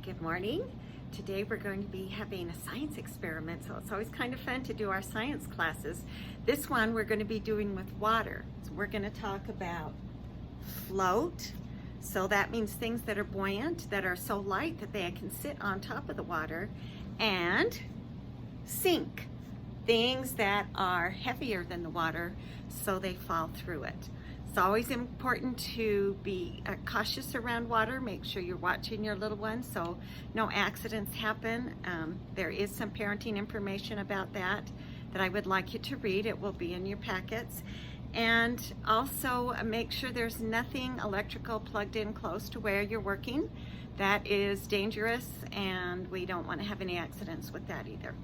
Good morning. Today we're going to be having a science experiment, so it's always kind of fun to do our science classes. This one we're going to be doing with water. So we're going to talk about float. So that means things that are buoyant, that are so light that they can sit on top of the water, and sink, things that are heavier than the water so they fall through it. It's always important to be cautious around water. Make sure you're watching your little ones so no accidents happen. There is some parenting information about that I would like you to read. It will be in your packets. And also make sure there's nothing electrical plugged in close to where you're working. That is dangerous, and we don't want to have any accidents with that either.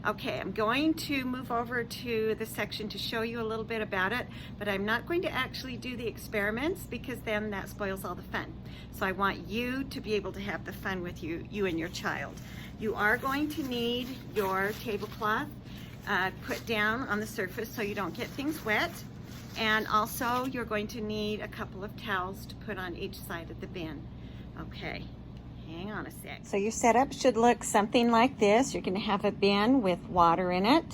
Okay, I'm going to move over to the section to show you a little bit about it, but I'm not going to actually do the experiments because then that spoils all the fun. So I want you to be able to have the fun with you and your child. You are going to need your tablecloth put down on the surface so you don't get things wet. And also you're going to need a couple of towels to put on each side of the bin. Okay. Hang on a sec. So your setup should look something like this. You're going to have a bin with water in it.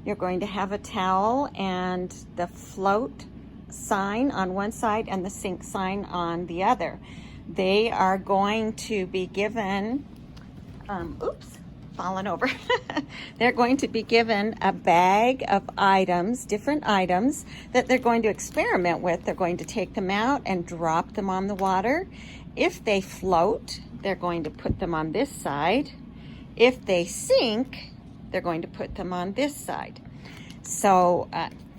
You're going to have a towel and the float sign on one side and the sink sign on the other. They are going to be given, fallen over. They're going to be given a bag of items, different items that they're going to experiment with. They're going to take them out and drop them on the water. If they float, they're going to put them on this side. If they sink, they're going to put them on this side. So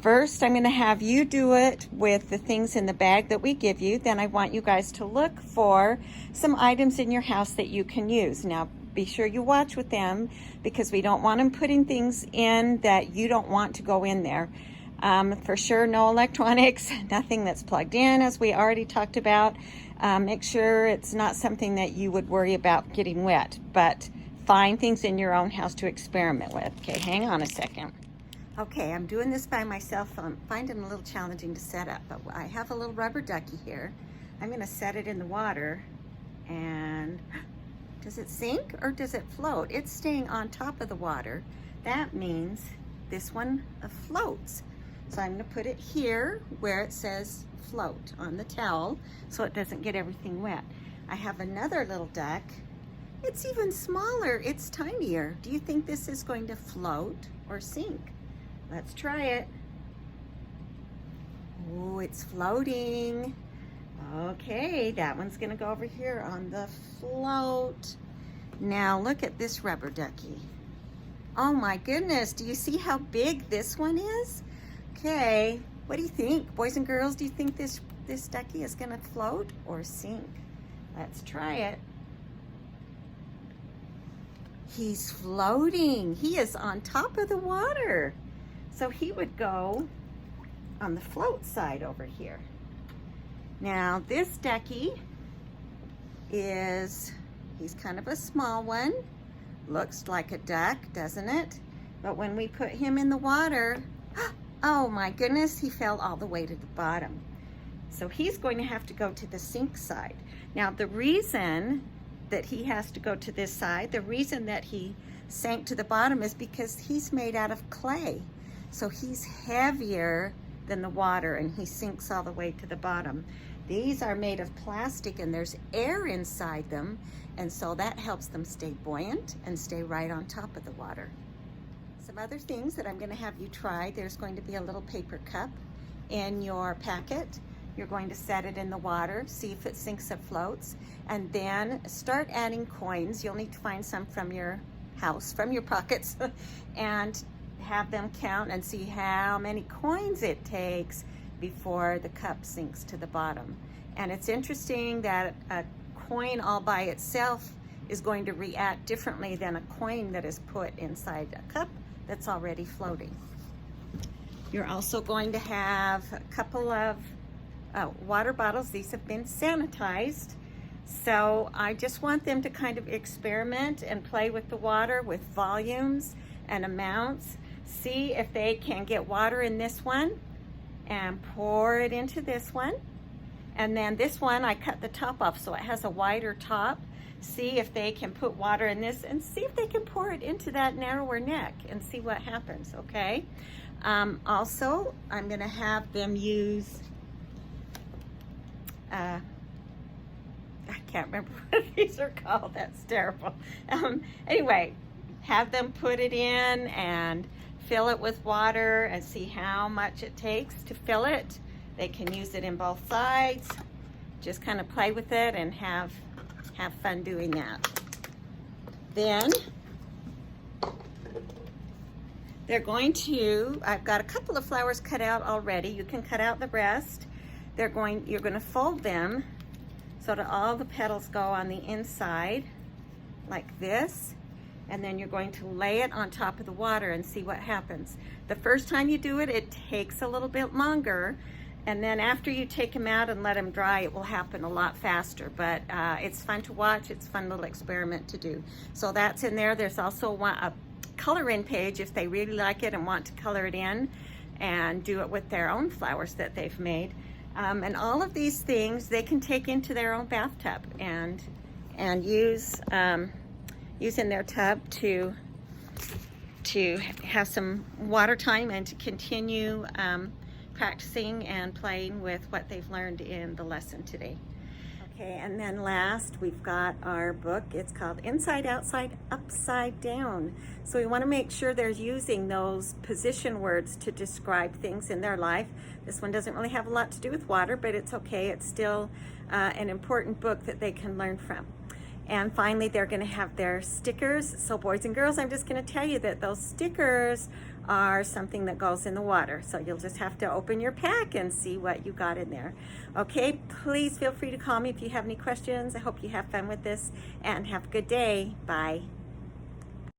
first I'm going to have you do it with the things in the bag that we give you. Then I want you guys to look for some items in your house that you can use. Now be sure you watch with them because we don't want them putting things in that you don't want to go in there. For sure, no electronics, nothing that's plugged in, as we already talked about. Make sure it's not something that you would worry about getting wet, but find things in your own house to experiment with. Okay, hang on a second. Okay, I'm doing this by myself. I'm finding it a little challenging to set up, but I have a little rubber ducky here. I'm going to set it in the water, and does it sink or does it float? It's staying on top of the water. That means this one floats. So I'm going to put it here where it says float on the towel so it doesn't get everything wet. I have another little duck. It's even smaller. It's tinier. Do you think this is going to float or sink? Let's try it. Oh, it's floating. Okay, that one's going to go over here on the float. Now look at this rubber ducky. Oh my goodness, do you see how big this one is? Okay, what do you think? Boys and girls, do you think this ducky is going to float or sink? Let's try it. He's floating. He is on top of the water. So he would go on the float side over here. Now this ducky he's kind of a small one. Looks like a duck, doesn't it? But when we put him in the water, oh my goodness, he fell all the way to the bottom. So he's going to have to go to the sink side. Now the reason that he has to go to this side, the reason that he sank to the bottom is because he's made out of clay. So he's heavier than the water and he sinks all the way to the bottom. These are made of plastic and there's air inside them, and so that helps them stay buoyant and stay right on top of the water. Some other things that I'm going to have you try, there's going to be a little paper cup in your packet. You're going to set it in the water, see if it sinks or floats, and then start adding coins. You'll need to find some from your house, from your pockets, and have them count and see how many coins it takes before the cup sinks to the bottom. And it's interesting that a coin all by itself is going to react differently than a coin that is put inside a cup that's already floating. You're also going to have a couple of water bottles. These have been sanitized. So I just want them to kind of experiment and play with the water with volumes and amounts. See if they can get water in this one and pour it into this one. And then this one, I cut the top off so it has a wider top. see if they can put water in this and see if they can pour it into that narrower neck and see what happens, okay? Also, I'm gonna have them use, I can't remember what these are called, that's terrible. Anyway, have them put it in and fill it with water and see how much it takes to fill it. They can use it in both sides. Just kind of play with it and have fun doing that. Then they're going to, I've got a couple of flowers cut out already. You can cut out the rest. You're going to fold them so that all the petals go on the inside like this. And then you're going to lay it on top of the water and see what happens. The first time you do it, it takes a little bit longer. And then after you take them out and let them dry, it will happen a lot faster. But it's fun to watch. It's a fun little experiment to do. So that's in there. There's also a color-in page if they really like it and want to color it in and do it with their own flowers that they've made. And all of these things they can take into their own bathtub and use in their tub to have some water time and to continue practicing and playing with what they've learned in the lesson today. Okay, and then last we've got our book. It's called Inside, Outside, Upside Down. So we want to make sure they're using those position words to describe things in their life. This one doesn't really have a lot to do with water, but it's okay. It's still an important book that they can learn from. And finally, they're going to have their stickers. So boys and girls, I'm just going to tell you that those stickers are something that goes in the water. So you'll just have to open your pack and see what you got in there. Okay, please feel free to call me if you have any questions. I hope you have fun with this and have a good day. Bye.